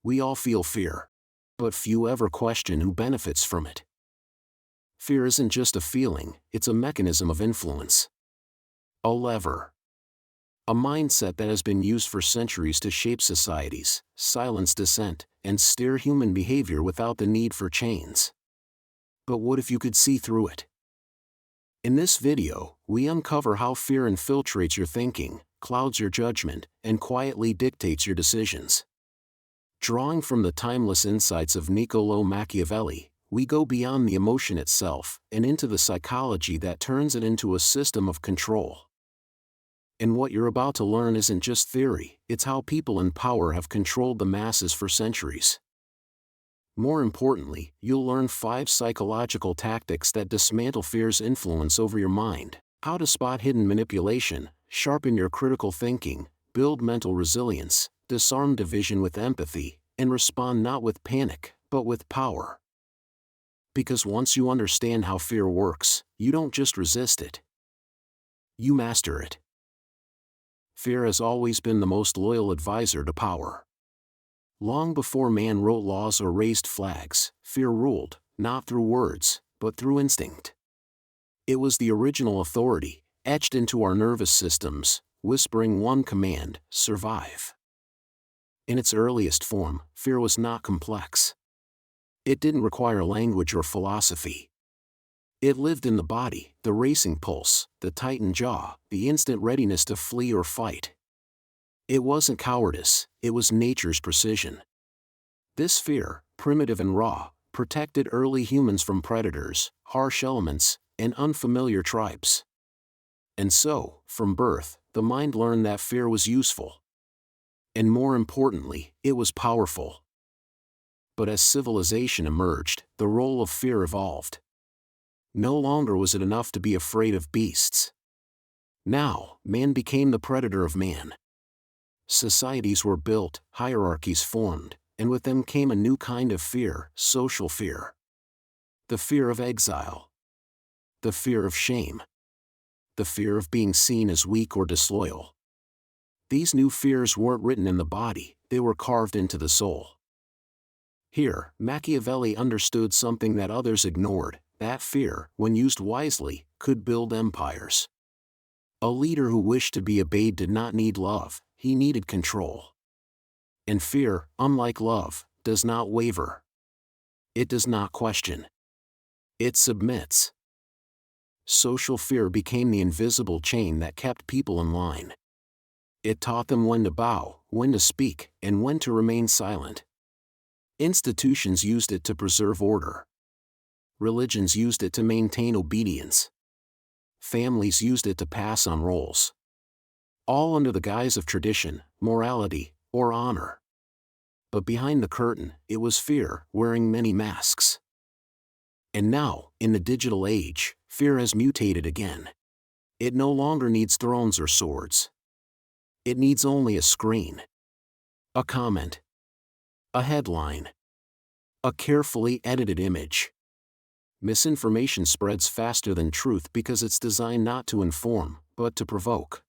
We all feel fear. But few ever question who benefits from it. Fear isn't just a feeling, it's a mechanism of influence. A lever. A mindset that has been used for centuries to shape societies, silence dissent, and steer human behavior without the need for chains. But what if you could see through it? In this video, we uncover how fear infiltrates your thinking, clouds your judgment, and quietly dictates your decisions. Drawing from the timeless insights of Niccolò Machiavelli, we go beyond the emotion itself and into the psychology that turns it into a system of control. And what you're about to learn isn't just theory, it's how people in power have controlled the masses for centuries. More importantly, you'll learn 5 psychological tactics that dismantle fear's influence over your mind, how to spot hidden manipulation, sharpen your critical thinking, build mental resilience, disarm division with empathy, and respond not with panic, but with power. Because once you understand how fear works, you don't just resist it. You master it. Fear has always been the most loyal advisor to power. Long before man wrote laws or raised flags, fear ruled, not through words, but through instinct. It was the original authority, etched into our nervous systems, whispering one command: survive. In its earliest form, fear was not complex. It didn't require language or philosophy. It lived in the body, the racing pulse, the tightened jaw, the instant readiness to flee or fight. It wasn't cowardice, it was nature's precision. This fear, primitive and raw, protected early humans from predators, harsh elements, and unfamiliar tribes. And so, from birth, the mind learned that fear was useful. And more importantly, it was powerful. But as civilization emerged, the role of fear evolved. No longer was it enough to be afraid of beasts. Now, man became the predator of man. Societies were built, hierarchies formed, and with them came a new kind of fear, social fear. The fear of exile. The fear of shame. The fear of being seen as weak or disloyal. These new fears weren't written in the body, they were carved into the soul. Here, Machiavelli understood something that others ignored: that fear, when used wisely, could build empires. A leader who wished to be obeyed did not need love, he needed control. And fear, unlike love, does not waver. It does not question. It submits. Social fear became the invisible chain that kept people in line. It taught them when to bow, when to speak, and when to remain silent. Institutions used it to preserve order. Religions used it to maintain obedience. Families used it to pass on roles. All under the guise of tradition, morality, or honor. But behind the curtain, it was fear, wearing many masks. And now, in the digital age, fear has mutated again. It no longer needs thrones or swords. It needs only a screen. A comment. A headline. A carefully edited image. Misinformation spreads faster than truth because it's designed not to inform, but to provoke.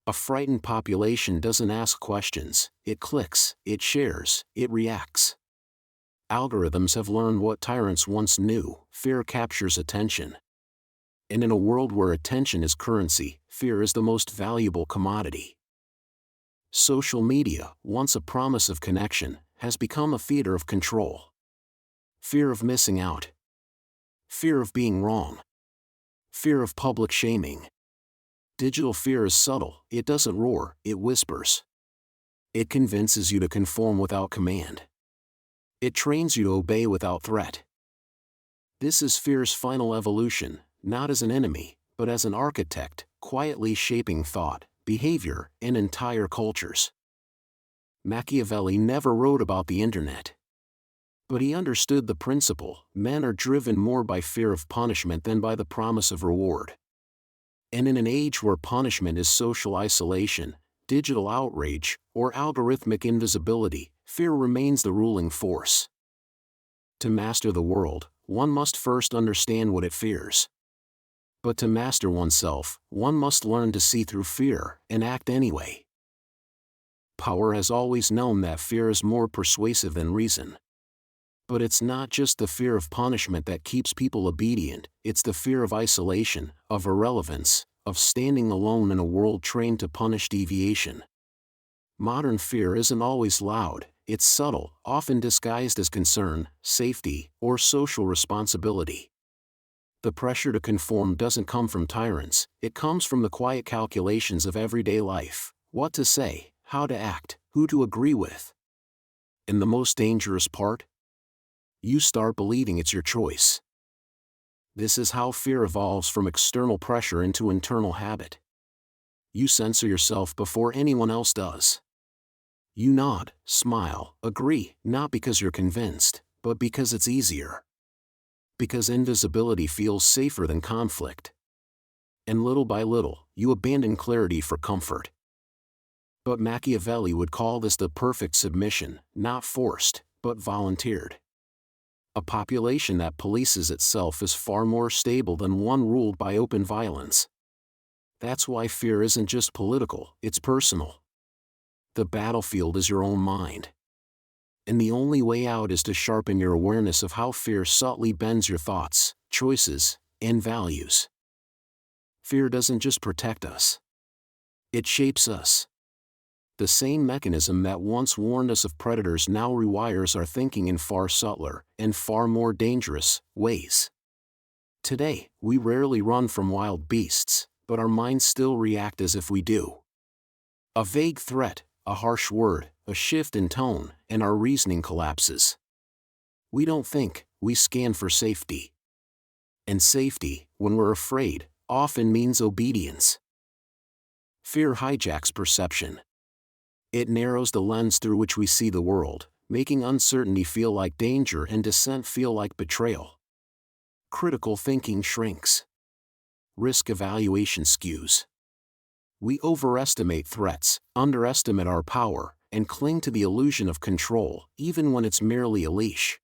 A frightened population doesn't ask questions, it clicks, it shares, it reacts. Algorithms have learned what tyrants once knew: fear captures attention. And in a world where attention is currency, fear is the most valuable commodity. Social media, once a promise of connection, has become a theater of control. Fear of missing out. Fear of being wrong. Fear of public shaming. Digital fear is subtle, it doesn't roar, it whispers. It convinces you to conform without command. It trains you to obey without threat. This is fear's final evolution, not as an enemy, but as an architect, quietly shaping thought, behavior, and entire cultures. Machiavelli never wrote about the internet. But he understood the principle: men are driven more by fear of punishment than by the promise of reward. And in an age where punishment is social isolation, digital outrage, or algorithmic invisibility, fear remains the ruling force. To master the world, one must first understand what it fears. But to master oneself, one must learn to see through fear and act anyway. Power has always known that fear is more persuasive than reason. But it's not just the fear of punishment that keeps people obedient, it's the fear of isolation, of irrelevance, of standing alone in a world trained to punish deviation. Modern fear isn't always loud, it's subtle, often disguised as concern, safety, or social responsibility. The pressure to conform doesn't come from tyrants, it comes from the quiet calculations of everyday life: what to say, how to act, who to agree with. And the most dangerous part? You start believing it's your choice. This is how fear evolves from external pressure into internal habit. You censor yourself before anyone else does. You nod, smile, agree, not because you're convinced, but because it's easier. Because invisibility feels safer than conflict. And little by little, you abandon clarity for comfort. But Machiavelli would call this the perfect submission, not forced, but volunteered. A population that polices itself is far more stable than one ruled by open violence. That's why fear isn't just political, it's personal. The battlefield is your own mind. And the only way out is to sharpen your awareness of how fear subtly bends your thoughts, choices, and values. Fear doesn't just protect us. It shapes us. The same mechanism that once warned us of predators now rewires our thinking in far subtler, and far more dangerous, ways. Today, we rarely run from wild beasts, but our minds still react as if we do. A vague threat, a harsh word, a shift in tone, and our reasoning collapses. We don't think, we scan for safety. And safety, when we're afraid, often means obedience. Fear hijacks perception. It narrows the lens through which we see the world, making uncertainty feel like danger and dissent feel like betrayal. Critical thinking shrinks. Risk evaluation skews. We overestimate threats, underestimate our power, and cling to the illusion of control, even when it's merely a leash.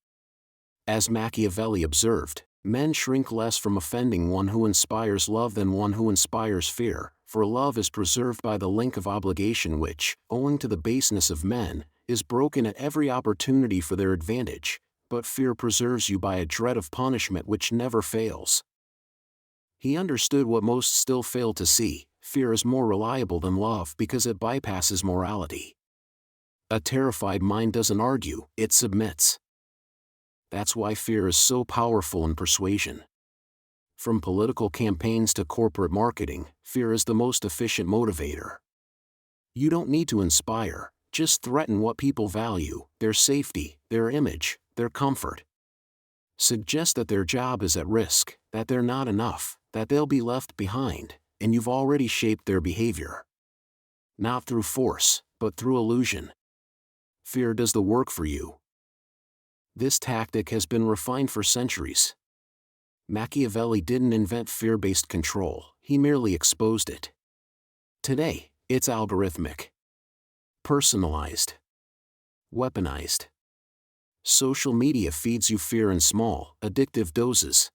As Machiavelli observed, men shrink less from offending one who inspires love than one who inspires fear, for love is preserved by the link of obligation which, owing to the baseness of men, is broken at every opportunity for their advantage, but fear preserves you by a dread of punishment which never fails. He understood what most still fail to see: fear is more reliable than love because it bypasses morality. A terrified mind doesn't argue, it submits. That's why fear is so powerful in persuasion. From political campaigns to corporate marketing, fear is the most efficient motivator. You don't need to inspire, just threaten what people value: their safety, their image, their comfort. Suggest that their job is at risk, that they're not enough, that they'll be left behind, and you've already shaped their behavior. Not through force, but through illusion. Fear does the work for you. This tactic has been refined for centuries. Machiavelli didn't invent fear-based control, he merely exposed it. Today, it's algorithmic, personalized, weaponized. Social media feeds you fear in small, addictive doses.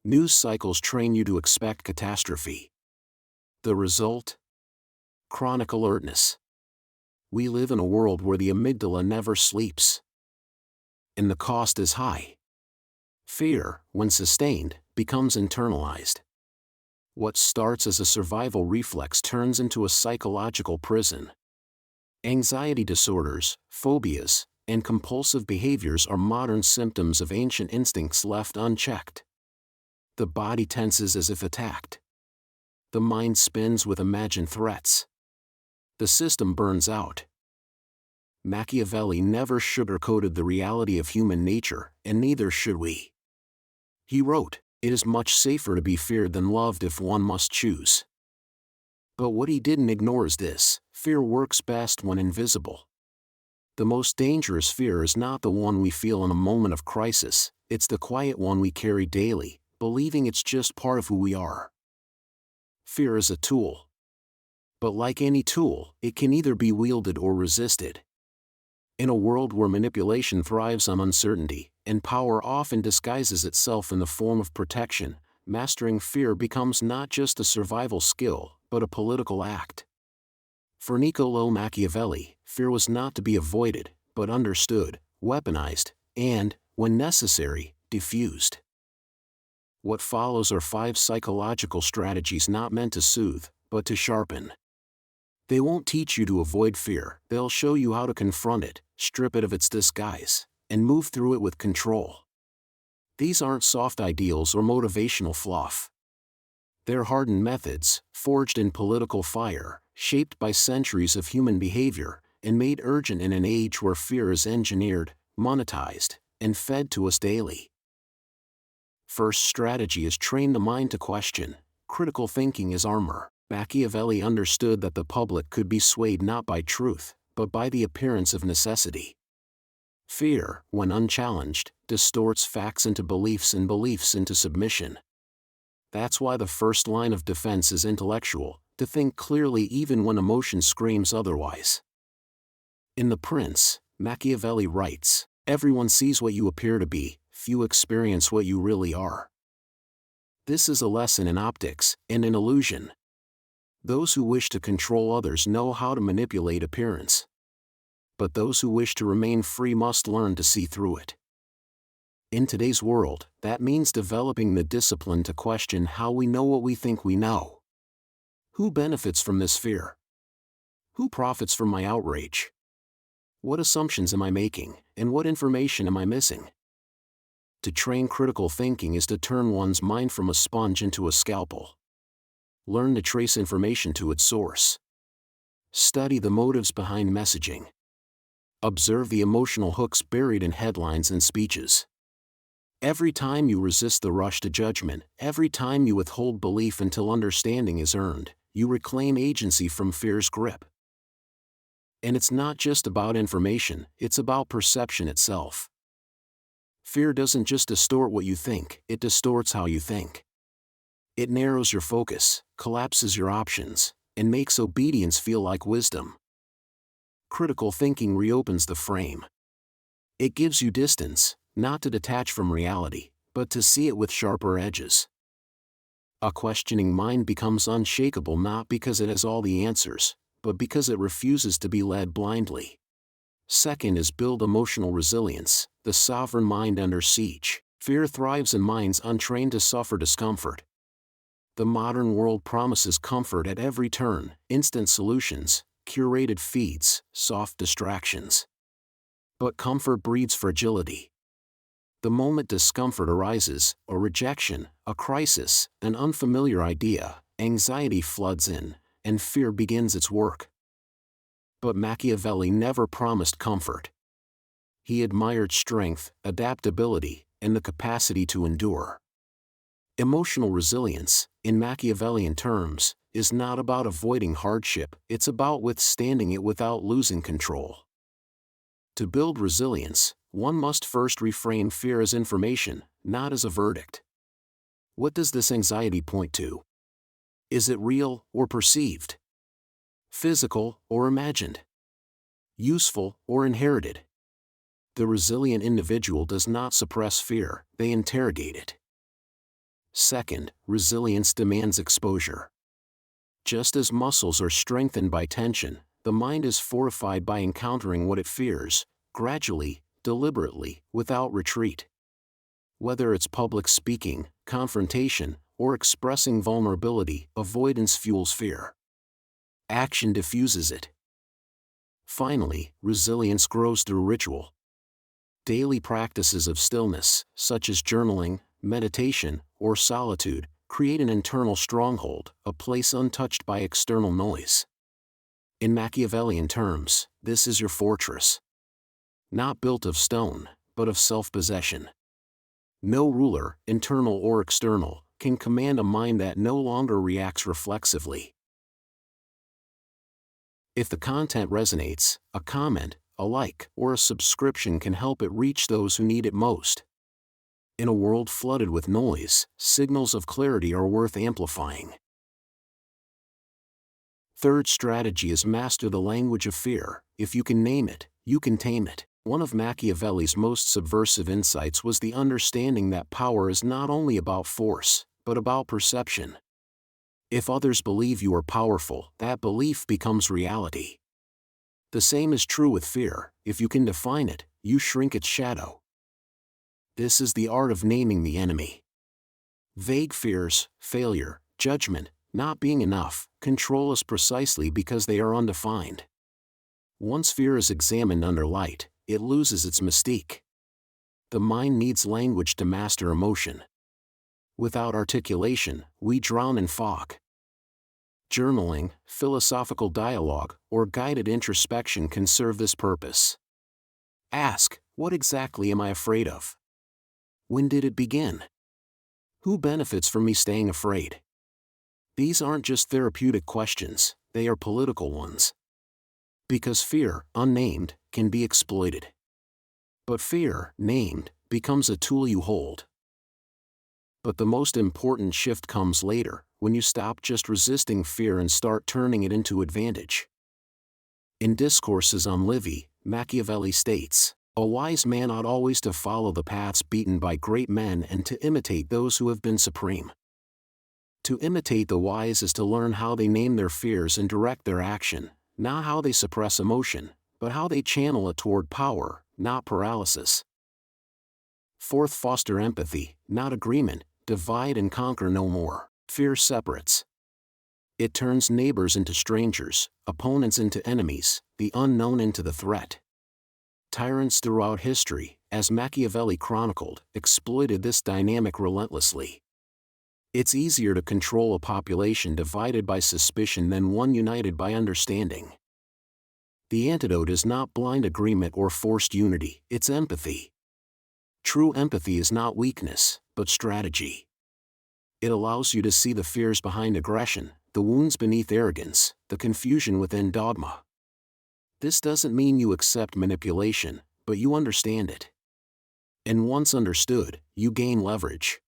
News cycles train you to expect catastrophe. The result? Chronic alertness. We live in a world where the amygdala never sleeps. And the cost is high. Fear, when sustained, becomes internalized. What starts as a survival reflex turns into a psychological prison. Anxiety disorders, phobias, and compulsive behaviors are modern symptoms of ancient instincts left unchecked. The body tenses as if attacked. The mind spins with imagined threats. The system burns out. Machiavelli never sugarcoated the reality of human nature, and neither should we. He wrote, "It is much safer to be feared than loved if one must choose." But what he didn't ignore is this: fear works best when invisible. The most dangerous fear is not the one we feel in a moment of crisis, it's the quiet one we carry daily, believing it's just part of who we are. Fear is a tool. But like any tool, it can either be wielded or resisted. In a world where manipulation thrives on uncertainty, and power often disguises itself in the form of protection, mastering fear becomes not just a survival skill, but a political act. For Niccolò Machiavelli, fear was not to be avoided, but understood, weaponized, and, when necessary, diffused. What follows are 5 psychological strategies not meant to soothe, but to sharpen. They won't teach you to avoid fear, they'll show you how to confront it, strip it of its disguise, and move through it with control. These aren't soft ideals or motivational fluff. They're hardened methods, forged in political fire, shaped by centuries of human behavior, and made urgent in an age where fear is engineered, monetized, and fed to us daily. First strategy is train the mind to question. Critical thinking is armor. Machiavelli understood that the public could be swayed not by truth, but by the appearance of necessity. Fear, when unchallenged, distorts facts into beliefs and beliefs into submission. That's why the first line of defense is intellectual, to think clearly even when emotion screams otherwise. In The Prince, Machiavelli writes, "Everyone sees what you appear to be, few experience what you really are." This is a lesson in optics, and in illusion. Those who wish to control others know how to manipulate appearance. But those who wish to remain free must learn to see through it. In today's world, that means developing the discipline to question how we know what we think we know. Who benefits from this fear? Who profits from my outrage? What assumptions am I making, and what information am I missing? To train critical thinking is to turn one's mind from a sponge into a scalpel. Learn to trace information to its source. Study the motives behind messaging. Observe the emotional hooks buried in headlines and speeches. Every time you resist the rush to judgment, every time you withhold belief until understanding is earned, you reclaim agency from fear's grip. And it's not just about information, it's about perception itself. Fear doesn't just distort what you think, it distorts how you think. It narrows your focus, collapses your options, and makes obedience feel like wisdom. Critical thinking reopens the frame. It gives you distance, not to detach from reality, but to see it with sharper edges. A questioning mind becomes unshakable not because it has all the answers, but because it refuses to be led blindly. Second is build emotional resilience, the sovereign mind under siege. Fear thrives in minds untrained to suffer discomfort. The modern world promises comfort at every turn, instant solutions, curated feeds, soft distractions. But comfort breeds fragility. The moment discomfort arises, a rejection, a crisis, an unfamiliar idea, anxiety floods in, and fear begins its work. But Machiavelli never promised comfort. He admired strength, adaptability, and the capacity to endure. Emotional resilience, in Machiavellian terms, is not about avoiding hardship, it's about withstanding it without losing control. To build resilience, one must first reframe fear as information, not as a verdict. What does this anxiety point to? Is it real or perceived? Physical or imagined? Useful or inherited? The resilient individual does not suppress fear, they interrogate it. Second, resilience demands exposure. Just as muscles are strengthened by tension, the mind is fortified by encountering what it fears, gradually, deliberately, without retreat. Whether it's public speaking, confrontation, or expressing vulnerability, avoidance fuels fear. Action diffuses it. Finally, resilience grows through ritual. Daily practices of stillness, such as journaling, meditation, or solitude, create an internal stronghold, a place untouched by external noise. In Machiavellian terms, this is your fortress. Not built of stone, but of self-possession. No ruler, internal or external, can command a mind that no longer reacts reflexively. If the content resonates, a comment, a like, or a subscription can help it reach those who need it most. In a world flooded with noise, signals of clarity are worth amplifying. Third strategy is master the language of fear. If you can name it, you can tame it. One of Machiavelli's most subversive insights was the understanding that power is not only about force, but about perception. If others believe you are powerful, that belief becomes reality. The same is true with fear. If you can define it, you shrink its shadow. This is the art of naming the enemy. Vague fears, failure, judgment, not being enough, control us precisely because they are undefined. Once fear is examined under light, it loses its mystique. The mind needs language to master emotion. Without articulation, we drown in fog. Journaling, philosophical dialogue, or guided introspection can serve this purpose. Ask, what exactly am I afraid of? When did it begin? Who benefits from me staying afraid? These aren't just therapeutic questions, they are political ones. Because fear, unnamed, can be exploited. But fear, named, becomes a tool you hold. But the most important shift comes later, when you stop just resisting fear and start turning it into advantage. In Discourses on Livy, Machiavelli states, "A wise man ought always to follow the paths beaten by great men and to imitate those who have been supreme." To imitate the wise is to learn how they name their fears and direct their action, not how they suppress emotion, but how they channel it toward power, not paralysis. Fourth, foster empathy, not agreement. Divide and conquer no more. Fear separates. It turns neighbors into strangers, opponents into enemies, the unknown into the threat. Tyrants throughout history, as Machiavelli chronicled, exploited this dynamic relentlessly. It's easier to control a population divided by suspicion than one united by understanding. The antidote is not blind agreement or forced unity, it's empathy. True empathy is not weakness, but strategy. It allows you to see the fears behind aggression, the wounds beneath arrogance, the confusion within dogma. This doesn't mean you accept manipulation, but you understand it. And once understood, you gain leverage.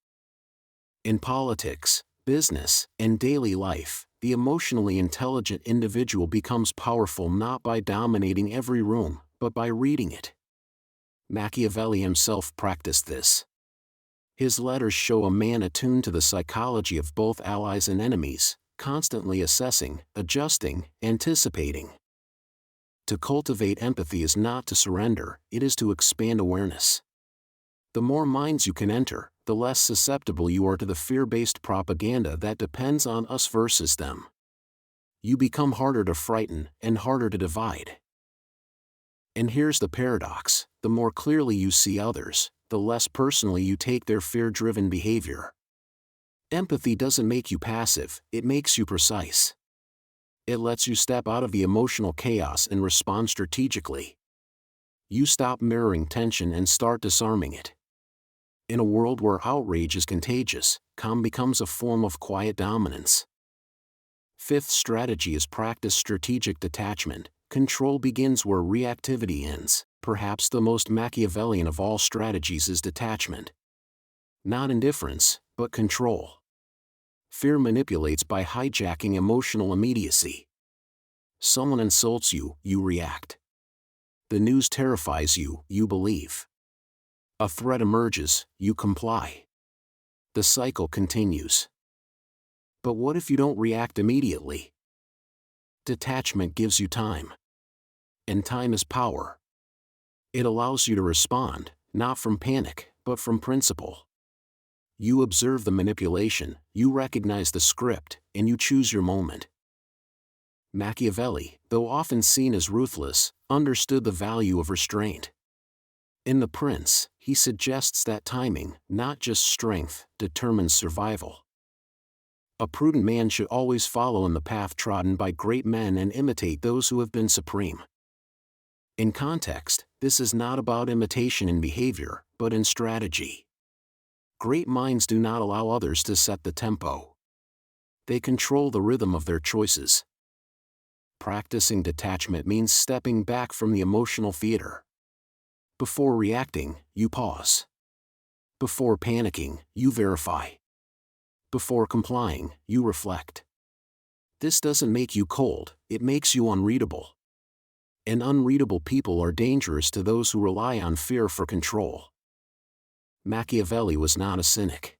In politics, business, and daily life, the emotionally intelligent individual becomes powerful not by dominating every room, but by reading it. Machiavelli himself practiced this. His letters show a man attuned to the psychology of both allies and enemies, constantly assessing, adjusting, anticipating. To cultivate empathy is not to surrender, it is to expand awareness. The more minds you can enter, the less susceptible you are to the fear-based propaganda that depends on us versus them. You become harder to frighten and harder to divide. And here's the paradox: the more clearly you see others, the less personally you take their fear-driven behavior. Empathy doesn't make you passive, it makes you precise. It lets you step out of the emotional chaos and respond strategically. You stop mirroring tension and start disarming it. In a world where outrage is contagious, calm becomes a form of quiet dominance. Fifth strategy is practice strategic detachment. Control begins where reactivity ends. Perhaps the most Machiavellian of all strategies is detachment. Not indifference, but control. Fear manipulates by hijacking emotional immediacy. Someone insults you, you react. The news terrifies you, you believe. A threat emerges, you comply. The cycle continues. But what if you don't react immediately? Detachment gives you time. And time is power. It allows you to respond, not from panic, but from principle. You observe the manipulation, you recognize the script, and you choose your moment. Machiavelli, though often seen as ruthless, understood the value of restraint. In The Prince, he suggests that timing, not just strength, determines survival. A prudent man should always follow in the path trodden by great men and imitate those who have been supreme. In context, this is not about imitation in behavior, but in strategy. Great minds do not allow others to set the tempo. They control the rhythm of their choices. Practicing detachment means stepping back from the emotional theater. Before reacting, you pause. Before panicking, you verify. Before complying, you reflect. This doesn't make you cold, it makes you unreadable. And unreadable people are dangerous to those who rely on fear for control. Machiavelli was not a cynic.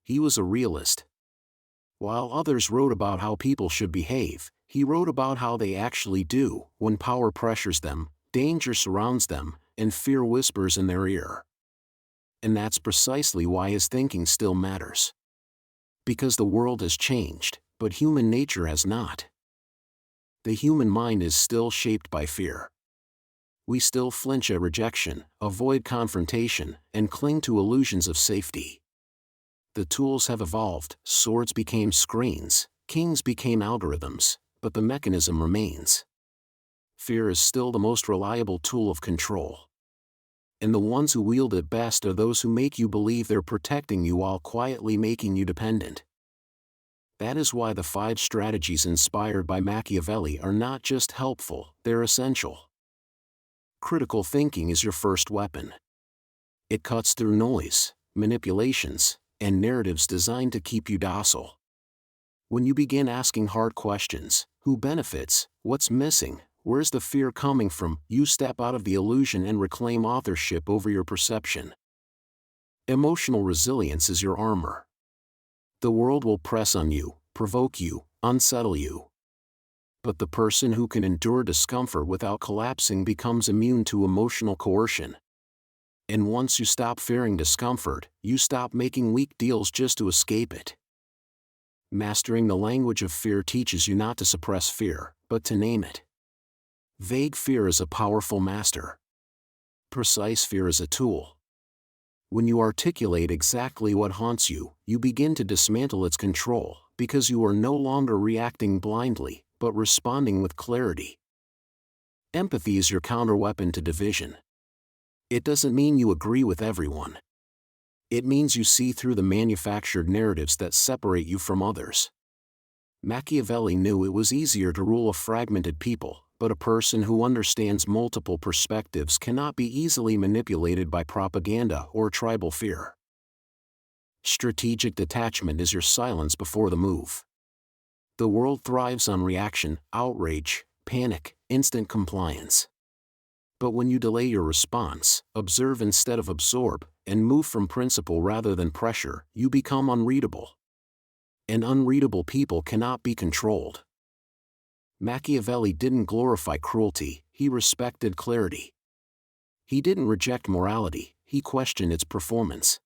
He was a realist. While others wrote about how people should behave, he wrote about how they actually do, when power pressures them, danger surrounds them, and fear whispers in their ear. And that's precisely why his thinking still matters. Because the world has changed, but human nature has not. The human mind is still shaped by fear. We still flinch at rejection, avoid confrontation, and cling to illusions of safety. The tools have evolved, swords became screens, kings became algorithms, but the mechanism remains. Fear is still the most reliable tool of control. And the ones who wield it best are those who make you believe they're protecting you while quietly making you dependent. That is why the 5 strategies inspired by Machiavelli are not just helpful, they're essential. Critical thinking is your first weapon. It cuts through noise, manipulations, and narratives designed to keep you docile. When you begin asking hard questions, who benefits, what's missing, where's the fear coming from, you step out of the illusion and reclaim authorship over your perception. Emotional resilience is your armor. The world will press on you, provoke you, unsettle you. But the person who can endure discomfort without collapsing becomes immune to emotional coercion. And once you stop fearing discomfort, you stop making weak deals just to escape it. Mastering the language of fear teaches you not to suppress fear, but to name it. Vague fear is a powerful master. Precise fear is a tool. When you articulate exactly what haunts you, you begin to dismantle its control, because you are no longer reacting blindly, but responding with clarity. Empathy is your counterweapon to division. It doesn't mean you agree with everyone. It means you see through the manufactured narratives that separate you from others. Machiavelli knew it was easier to rule a fragmented people, but a person who understands multiple perspectives cannot be easily manipulated by propaganda or tribal fear. Strategic detachment is your silence before the move. The world thrives on reaction, outrage, panic, instant compliance. But when you delay your response, observe instead of absorb, and move from principle rather than pressure, you become unreadable. And unreadable people cannot be controlled. Machiavelli didn't glorify cruelty, he respected clarity. He didn't reject morality, he questioned its performance.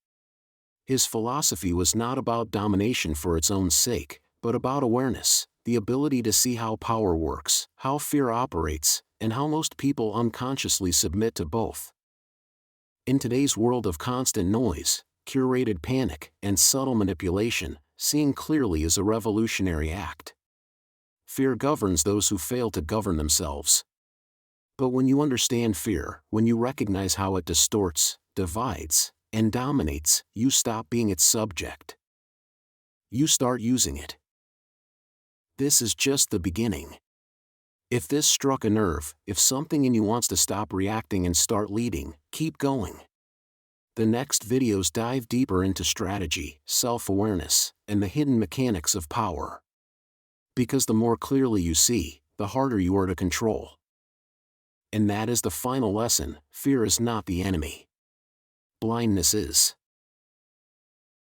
His philosophy was not about domination for its own sake, but about awareness, the ability to see how power works, how fear operates, and how most people unconsciously submit to both. In today's world of constant noise, curated panic, and subtle manipulation, seeing clearly is a revolutionary act. Fear governs those who fail to govern themselves. But when you understand fear, when you recognize how it distorts, divides, and dominates, you stop being its subject. You start using it. This is just the beginning. If this struck a nerve, if something in you wants to stop reacting and start leading, keep going. The next videos dive deeper into strategy, self-awareness, and the hidden mechanics of power. Because the more clearly you see, the harder you are to control. And that is the final lesson: fear is not the enemy. Blindness is.